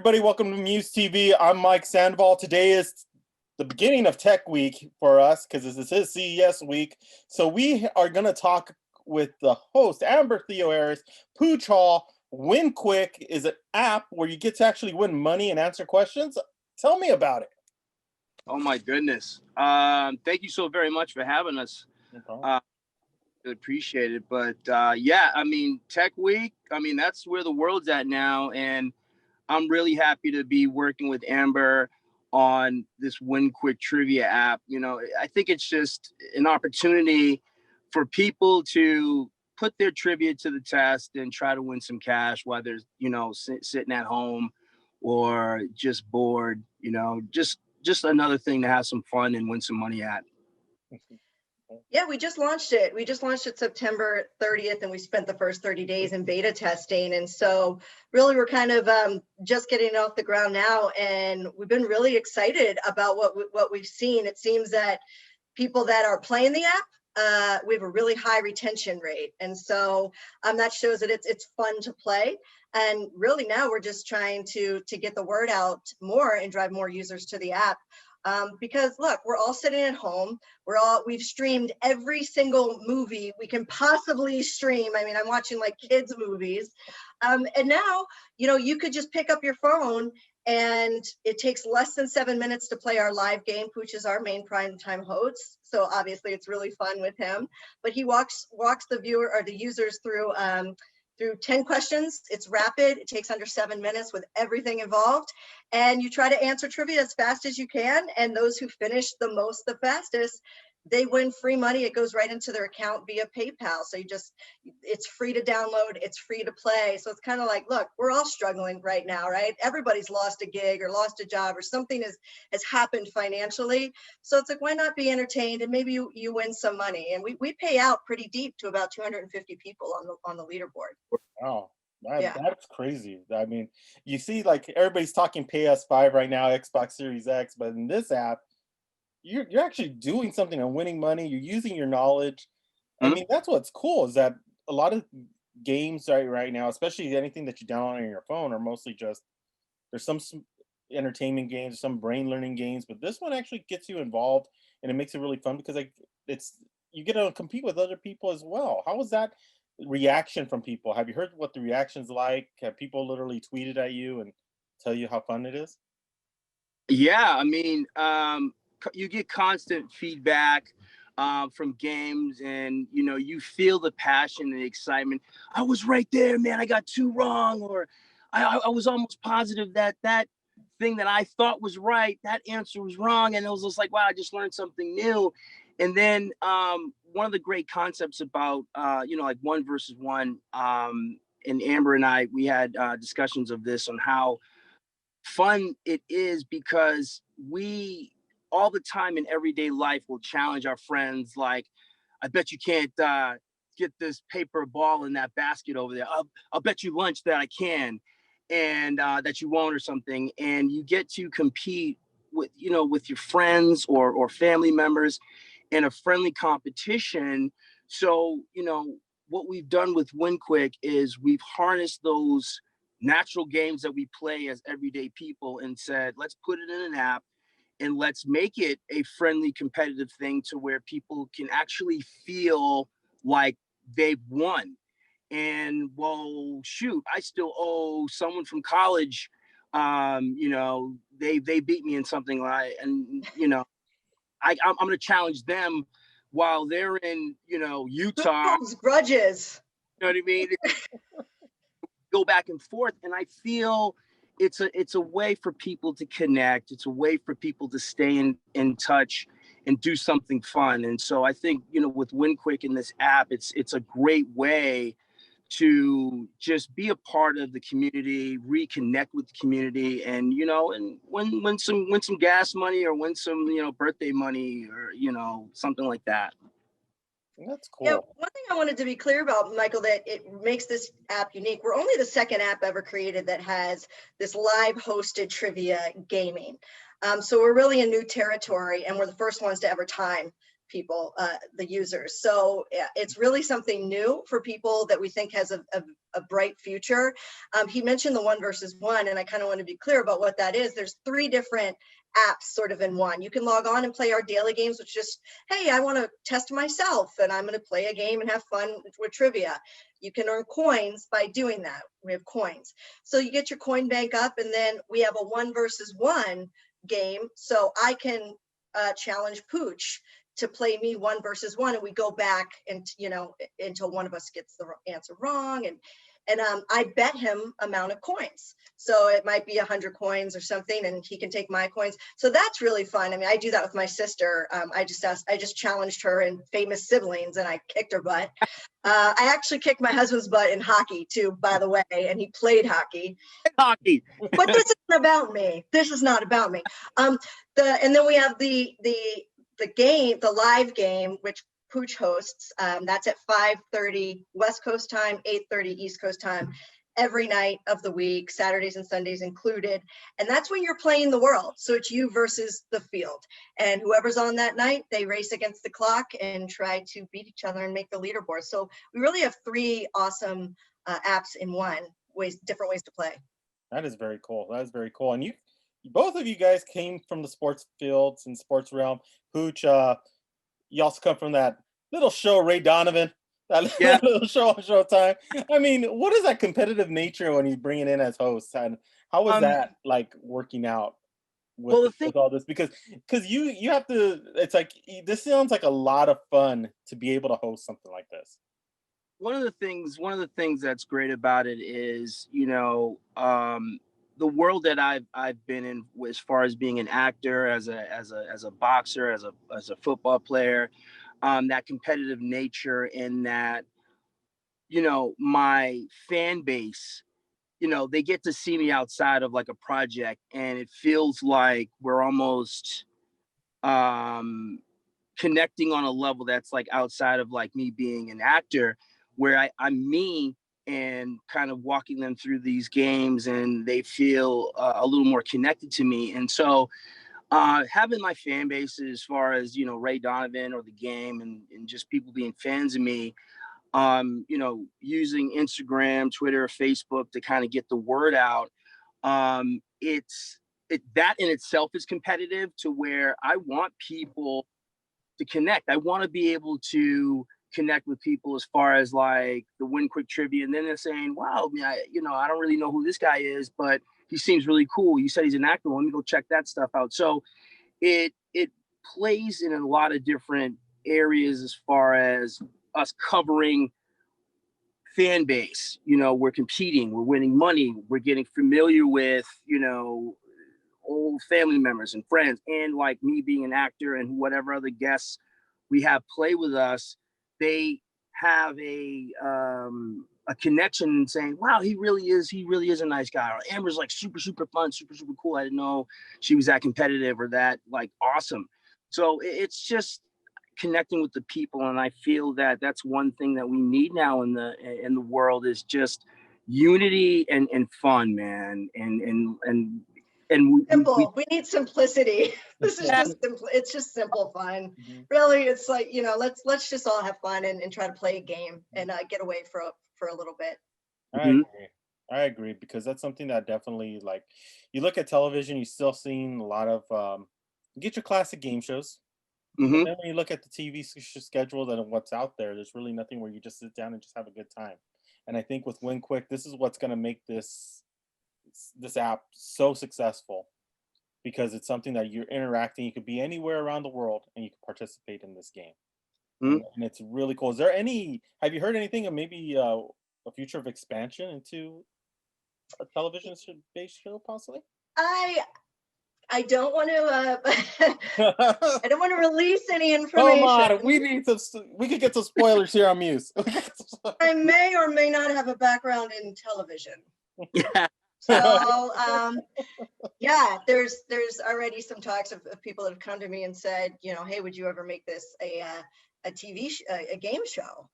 everybody. Welcome to MUSE TV. I'm Mike Sandoval. Today is the beginning of Tech Week for us because this is CES week. So we are going to talk with the host, Amber Theoharis. Pooch Hall. WinQuik is an app where you get to actually win money and answer questions. Tell me about it. Oh my goodness. Thank you so very much for having us. No appreciate it. But yeah, I mean, Tech Week, I mean, that's where the world's at now. And I'm really happy to be working with Amber on this WinQuik trivia app. You know, I think it's just an opportunity for people to put their trivia to the test and try to win some cash while they're, you know, sitting at home or just bored, you know, just another thing to have some fun and win some money at. Yeah, we just launched it. We just launched it September 30th, and we spent the first 30 days in beta testing. And so really, we're kind of just getting it off the ground now. And we've been really excited about what we've seen. It seems that people that are playing the app, we have a really high retention rate. And so that shows that it's fun to play. And really now we're just trying to get the word out more and drive more users to the app. Because look, we're all sitting at home. We've streamed every single movie we can possibly stream. I mean, I'm watching like kids movies. And now, you know, you could just pick up your phone and it takes less than 7 minutes to play our live game. Pooch is our main primetime host. So obviously it's really fun with him, but he walks the viewer or the users through 10 questions. It's rapid. It takes under 7 minutes with everything involved. And you try to answer trivia as fast as you can. And those who finish the fastest, they win free money. It goes right into their account via PayPal. So it's free to download. It's free to play. So it's kind of like, look, we're all struggling right now, right? Everybody's lost a gig or lost a job or something has happened financially. So it's like, why not be entertained? And maybe you win some money. And we pay out pretty deep to about 250 people on the leaderboard. Wow. That's crazy. I mean, you see, like everybody's talking PS5 right now, Xbox Series X, but in this app, you're actually doing something and winning money. You're using your knowledge. I mean, that's what's cool is that a lot of games right now, especially anything that you download on your phone, are mostly just there's some entertainment games, some brain learning games, but this one actually gets you involved and it makes it really fun because you get to compete with other people as well. How was that reaction from people? Have you heard what the reaction's like? Have people literally tweeted at you and tell you how fun it is? Yeah, I mean, you get constant feedback from games, and you know, you feel the passion and the excitement. I was right there, man. I got 2 wrong, or I was almost positive that thing that I thought was right, that answer was wrong, and it was just like, wow, I just learned something new. And then one of the great concepts about you know, like 1 versus 1, and Amber and I, we had discussions of this on how fun it is, because we all the time in everyday life will challenge our friends, like, I bet you can't get this paper ball in that basket over there. I'll bet you lunch that I can, and that you won't, or something. And you get to compete with, you know, with your friends or family members in a friendly competition. So, you know, what we've done with WinQuik is we've harnessed those natural games that we play as everyday people and said, let's put it in an app and let's make it a friendly, competitive thing to where people can actually feel like they've won. And well, shoot, I still owe someone from college, you know, they beat me in something, and you know, I'm going to challenge them while they're in, you know, Utah. Grudges. You know what I mean? Go back and forth, and I feel it's a way for people to connect. It's a way for people to stay in touch and do something fun. And so I think, you know, with WinQuik in this app, it's a great way to just be a part of the community, reconnect with the community, and you know, and win some gas money, or win some, you know, birthday money, or you know, something like that. That's cool. Yeah, one thing I wanted to be clear about, Michael, that it makes this app unique. We're only the second app ever created that has this live hosted trivia gaming. So we're really in new territory, and we're the first ones to ever time people, the users. So it's really something new for people that we think has a bright future. He mentioned the 1 versus 1, and I kind of want to be clear about what that is. There's 3 different apps sort of in one. You can log on and play our daily games, which just, hey, I want to test myself and I'm going to play a game and have fun with trivia. You can earn coins by doing that. We have coins. So you get your coin bank up, and then we have a 1 versus 1 game. So I can challenge Pooch to play me 1 versus 1, and we go back and, you know, until one of us gets the answer wrong. And I bet him amount of coins. So it might be 100 coins or something, and he can take my coins. So that's really fun. I mean, I do that with my sister. I just challenged her in famous siblings, and I kicked her butt. I actually kicked my husband's butt in hockey too, by the way, and he played hockey. Hockey. But this isn't about me. This is not about me. And then we have the game, the live game, which Pooch hosts. That's at 5:30 West Coast time, 8:30 East Coast time, every night of the week, Saturdays and Sundays included. And that's when you're playing the world. So it's you versus the field. And whoever's on that night, they race against the clock and try to beat each other and make the leaderboard. So we really have 3 awesome apps in one, different ways to play. That is very cool. That is very cool. And you both of you guys came from the sports fields and sports realm. Pooch, you also come from that little show, Ray Donovan, that little show on Showtime. I mean, what is that competitive nature when you bring it in as host, and how was that like working out with all this? Because you have to. It's like, this sounds like a lot of fun to be able to host something like this. One of the things that's great about it is, you know, the world that I've been in, as far as being an actor, as a boxer, as a football player, that competitive nature, in that, you know, my fan base, you know, they get to see me outside of like a project, and it feels like we're almost connecting on a level that's like outside of like me being an actor, where I'm me and kind of walking them through these games, and they feel a little more connected to me. And so having my fan base, as far as, you know, Ray Donovan or the game, and just people being fans of me, you know, using Instagram, Twitter, Facebook to kind of get the word out. That in itself is competitive, to where I want people to connect. I want to be able to connect with people as far as like the Winquick trivia, and then they're saying, wow, I don't really know who this guy is, but he seems really cool. You said he's an actor. Well, let me go check that stuff out. So it plays in a lot of different areas as far as us covering fan base. You know, we're competing, we're winning money, we're getting familiar with, you know, old family members and friends, and like me being an actor, and whatever other guests we have play with us, they have a connection, and saying, wow, he really is a nice guy. Or Amber's like super fun, super cool. I didn't know she was that competitive or that like awesome. So it's just connecting with the people, and I feel that that's one thing that we need now in the world, is just unity and fun, man. And simple. We need simplicity. This is just simple. It's just simple fun. Mm-hmm. Really, it's like, you know, let's just all have fun and try to play a game and get away for a little bit. I agree, because that's something that definitely, like, you look at television, you're still seeing a lot of you get your classic game shows. Mm-hmm. And then when you look at the TV schedule and what's out there, there's really nothing where you just sit down and just have a good time. And I think with Winquick, this is what's going to make this app so successful, because it's something that you're interacting. You could be anywhere around the world and you can participate in this game. Mm-hmm. And it's really cool. Have you heard anything of maybe a future of expansion into a television-based show, possibly? I don't want to. I don't want to release any information. Come on, we could get some spoilers here on MUSE. I may or may not have a background in television. Yeah. So yeah, there's already some talks of people that have come to me and said, you know, hey, would you ever make this a TV a game show,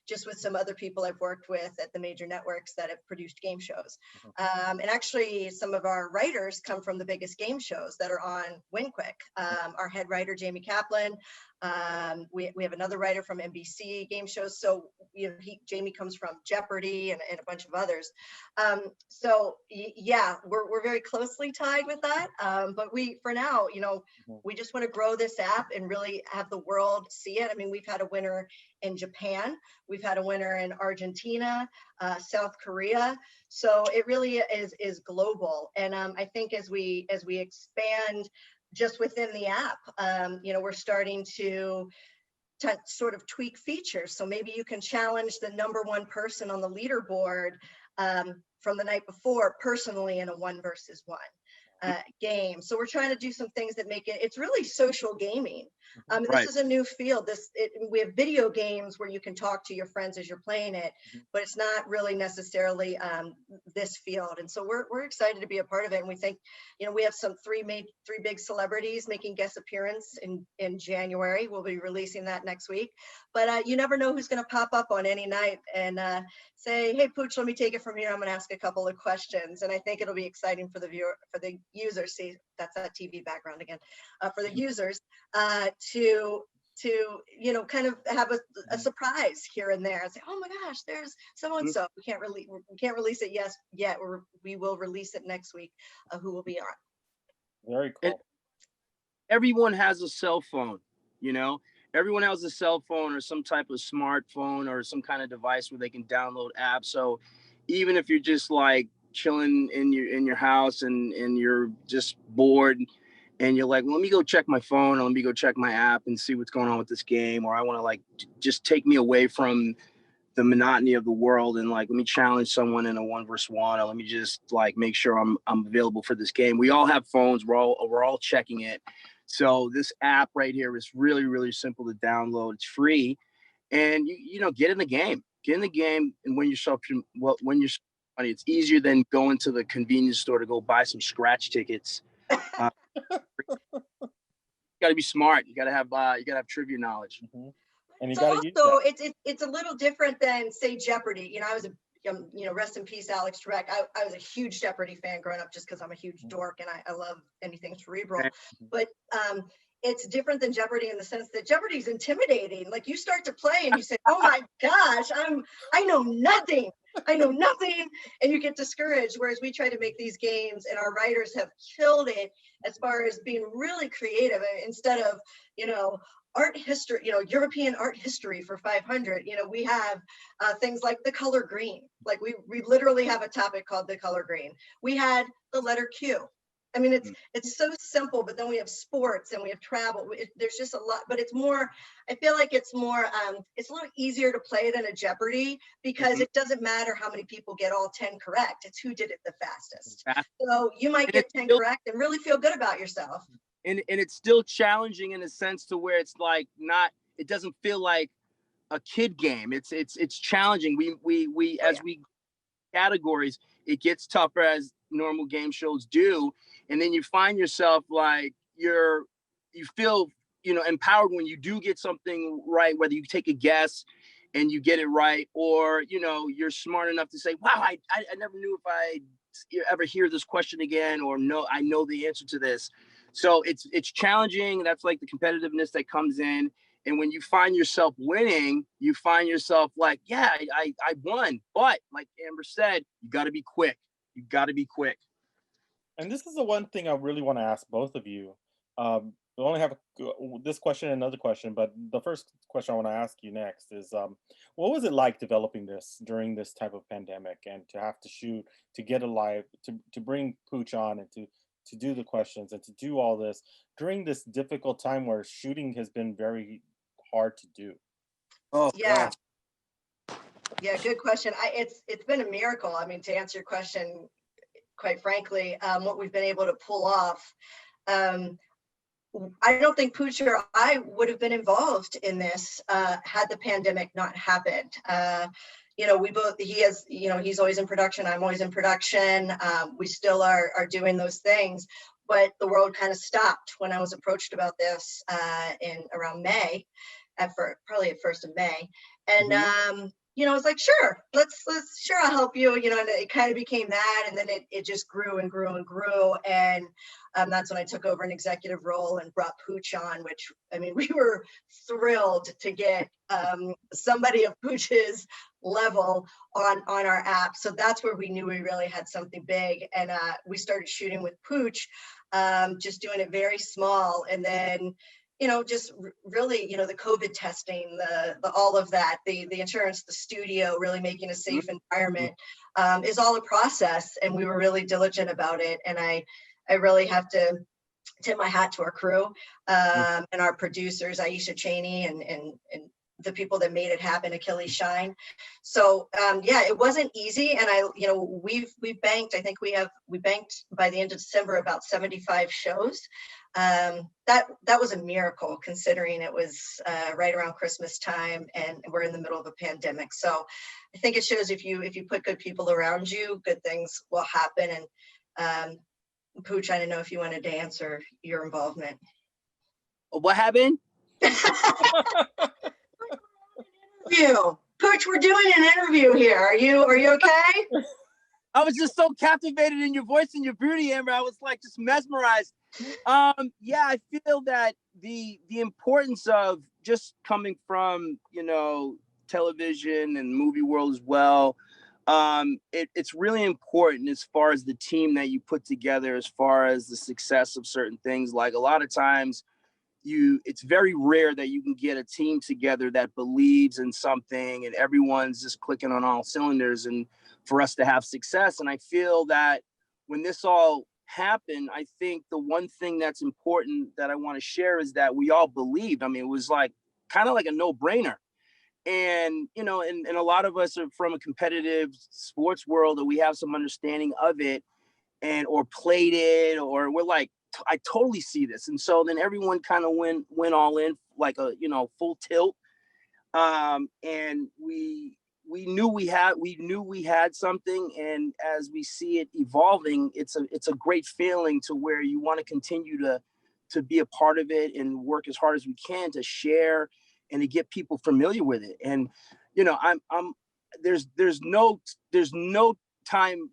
just with some other people I've worked with at the major networks that have produced game shows. And actually some of our writers come from the biggest game shows that are on WinQuik. Our head writer, Jamie Kaplan, We have another writer from NBC game shows. So, Jamie comes from Jeopardy and a bunch of others. So yeah, we're very closely tied with that. But for now, we just want to grow this app and really have the world see it. I mean, we've had a winner in Japan. We've had a winner in Argentina, South Korea. So it really is global. And I think as we expand just within the app, we're starting to sort of tweak features. So maybe you can challenge the number one person on the leaderboard from the night before personally in a 1 versus 1 game. So we're trying to do some things that make it's really social gaming. This is a new field. We have video games where you can talk to your friends as you're playing it, but it's not really necessarily this field. And so we're excited to be a part of it. And we think, we have three big celebrities making guest appearance in January. We'll be releasing that next week. But you never know who's going to pop up on any night and say, hey, Pooch, let me take it from here. I'm going to ask a couple of questions. And I think it'll be exciting for the users. See, that's that TV background again. For the users to kind of have a surprise here and there and say, oh my gosh, there's so-and-so. We can't release it yet. We will release it next week, who will be on. Very cool. Everyone has a cell phone, everyone has a cell phone or some type of smartphone or some kind of device where they can download apps. So even if you're just like chilling in your house and you're just bored and you're like, well, let me go check my phone or let me go check my app and see what's going on with this game, or I want to just take me away from the monotony of the world and let me challenge someone in a 1 versus 1, or let me just make sure I'm available for this game. We all have phones. We're all checking it. So this app right here is really, really simple to download. It's free, and you get in the game. Get in the game and win yourself money. It's easier than going to the convenience store to go buy some scratch tickets. You got to be smart. You got to have trivia knowledge. Mm-hmm. And it's a little different than, say, Jeopardy. I was rest in peace, Alex Trebek. I was a huge Jeopardy fan growing up just because I'm a huge dork and I love anything cerebral. But it's different than Jeopardy in the sense that Jeopardy is intimidating. You start to play and you say, oh my gosh, I know nothing. And you get discouraged. Whereas we try to make these games, and our writers have killed it as far as being really creative. Instead of, art history, European art history for 500, we have things like the color green. We literally have a topic called the color green. We had the letter Q. I mean, it's so simple, but then we have sports and we have travel. There's just a lot, but it's more, I feel like it's more, it's a little easier to play than a Jeopardy because it doesn't matter how many people get all 10 correct. It's who did it the fastest. So you might get 10 correct and really feel good about yourself. And it's still challenging in a sense to where it's it doesn't feel like a kid game. It's challenging. We categories, it gets tougher as normal game shows do. And then you find yourself you feel, empowered when you do get something right, whether you take a guess and you get it right, or, you're smart enough to say, wow, I never knew if I ever hear this question again, or I know the answer to this. So it's challenging. That's the competitiveness that comes in. And when you find yourself winning, you find yourself yeah, I won. But like Amber said, you got to be quick. You got to be quick. And this is the one thing I really want to ask both of you. We only have this question and another question, but the first question I want to ask you next is, what was it like developing this during this type of pandemic, and to have to shoot, to get alive, to bring Pooch on, and to do the questions and to do all this during this difficult time where shooting has been very hard to do? Oh, yeah. God. Yeah, good question. It's been a miracle. I mean, to answer your question, quite frankly, what we've been able to pull off. I don't think Pooch or I would have been involved in this had the pandemic not happened. We both, he's always in production. I'm always in production. We still are doing those things, but the world kind of stopped when I was approached about this in around May, probably at 1st of May. And, I was like, sure, sure, I'll help you, and it kind of became that. And then it just grew and grew and grew. And that's when I took over an executive role and brought Pooch on, which, I mean, we were thrilled to get somebody of Pooch's level on our app. So that's where we knew we really had something big. And we started shooting with Pooch, just doing it very small. And then, just really, the COVID testing, the all of that, the insurance, the studio, really making a safe environment is all a process. And we were really diligent about it. And I really have to tip my hat to our crew and our producers, Aisha Cheney and the people that made it happen, Achilles Shine. So yeah, it wasn't easy. And we've banked, I think we banked by the end of December about 75 shows. That was a miracle, considering it was right around Christmas time and we're in the middle of a pandemic. So I think it shows if you put good people around you, good things will happen. And Pooch, I don't know if you wanted to answer your involvement. What happened? Pooch, we're doing an interview here. Are you okay? I was just so captivated in your voice and your beauty, Amber. I was like just mesmerized. Yeah, I feel that the importance of just coming from, television and movie world as well. It's really important as far as the team that you put together, as far as the success of certain things. Like a lot of times it's very rare that you can get a team together that believes in something and everyone's just clicking on all cylinders and for us to have success. And I feel that when this all happened, I think the one thing that's important that I want to share is that we all believed. I mean, it was like kind of like a no-brainer. And, and a lot of us are from a competitive sports world, and we have some understanding of it or played it, or we're like, I totally see this. And so then everyone kind of went all in like a, full tilt. And we knew we had something. And as we see it evolving, it's a great feeling to where you want to continue to be a part of it and work as hard as we can to share and to get people familiar with it. And, there's no time,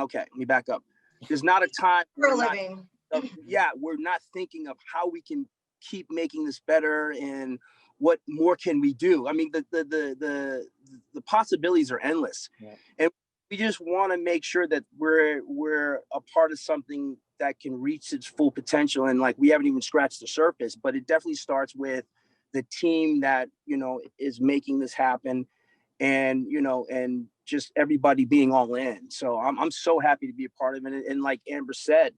okay, let me back up. There's not a time we're living. We're not thinking of how we can keep making this better and what more can we do. I mean, the possibilities are endless. Yeah. And we just want to make sure that we're a part of something that can reach its full potential. And like, we haven't even scratched the surface, but it definitely starts with the team that, is making this happen, and, and just everybody being all in. So I'm so happy to be a part of it. And like Amber said,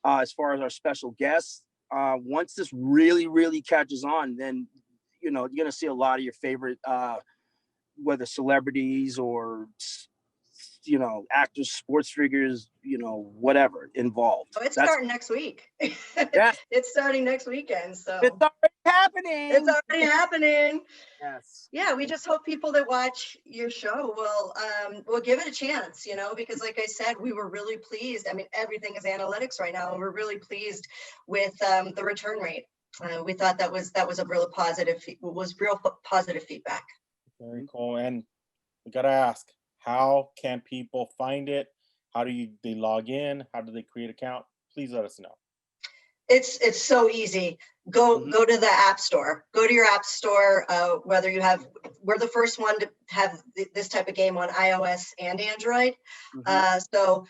as far as our special guests, once this really, really catches on, then, you're going to see a lot of your favorite, whether celebrities or, actors, sports figures, whatever involved. Oh, it's starting next week. Yeah. It's starting next weekend. So it's already happening. It's already happening. Yes. Yeah, we just hope people that watch your show will give it a chance, because like I said, we were really pleased. I mean, everything is analytics right now, and we're really pleased with the return rate. We thought that was a real positive feedback. Very cool. And we gotta ask, how can people find it? How do they log in? How do they create an account? Please let us know. It's so easy. Go to the App Store. Go to your App Store. We're the first one to have this type of game on iOS and Android. So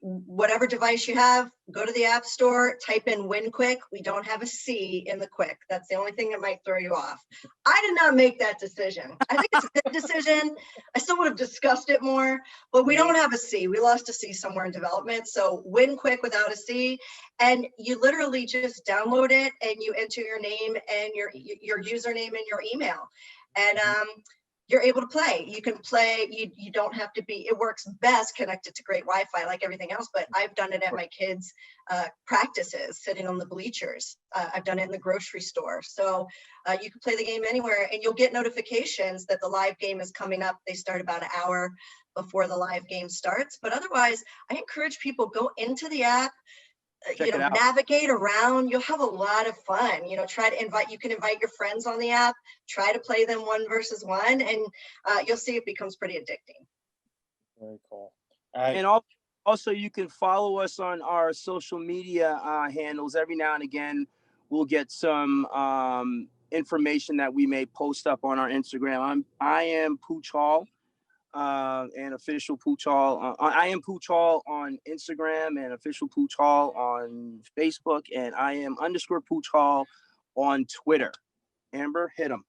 whatever device you have, go to the App Store, type in Winquick. We don't have a C in the quick. That's the only thing that might throw you off. I did not make that decision. I think it's a good decision. I still would have discussed it more, but we don't have a C. We lost a C somewhere in development. So Winquick without a C, and you literally just download it and you enter your name and your username and your email. And you're able to play. You can play. You don't have to be. It works best connected to great Wi-Fi, like everything else. But I've done it at my kids' practices, sitting on the bleachers. I've done it in the grocery store. So you can play the game anywhere, and you'll get notifications that the live game is coming up. They start about an hour before the live game starts. But otherwise, I encourage people, go into the app, navigate around. You'll have a lot of fun. You can invite your friends on the app, try to play them 1 versus 1, and you'll see it becomes pretty addicting. Very cool. And also, you can follow us on our social media handles. Every now and again, we'll get some information that we may post up on our Instagram. I am Pooch Hall, and official Pooch Hall. I am Pooch Hall on Instagram and official Pooch Hall on Facebook, and I am _Pooch Hall on Twitter. Amber, hit them.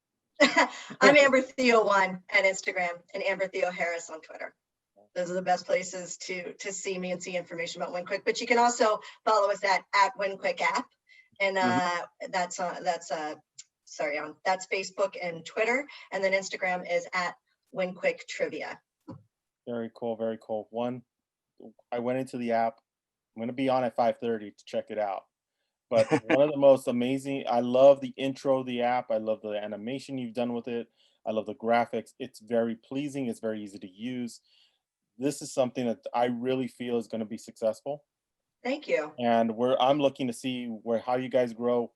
I'm Amber Theo1 on Instagram and Amber Theoharis on Twitter. Those are the best places to see me and see information about WinQuik. But you can also follow us at WinQuik app, and that's Facebook and Twitter, and then Instagram is at WinQuik Trivia. Very cool, very cool. I went into the app. I'm going to be on at 5:30 to check it out. But one of the most amazing, I love the intro of the app. I love the animation you've done with it. I love the graphics. It's very pleasing. It's very easy to use. This is something that I really feel is going to be successful. Thank you. And I'm looking to see how you guys grow,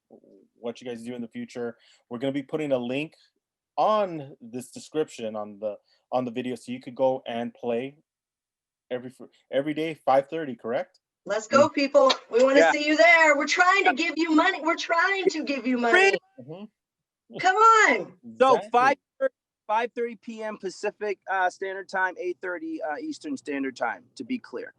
what you guys do in the future. We're going to be putting a link on this description on the video, so you could go and play every day 5:30, correct? Let's go, people. We want to see you there. We're trying to give you money. Come on. So 5:30 p.m. Pacific Standard Time, 8:30 Eastern Standard Time, to be clear.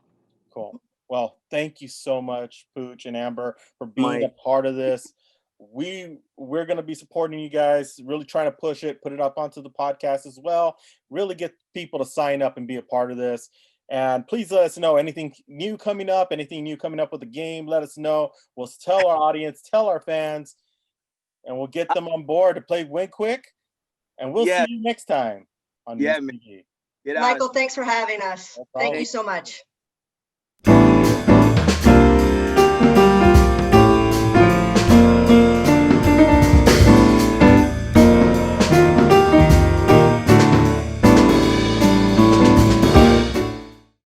Cool. Well, thank you so much, Pooch and Amber, for being a part of this. We're going to be supporting you guys, really trying to push it, put it up onto the podcast as well, really get people to sign up and be a part of this. And please let us know anything new coming up with the game. Let us know. We'll tell our audience, tell our fans, and we'll get them on board to play WinQuik. And we'll see you next time on MUSE TV. Michael, thanks for having us. No, thank you so much.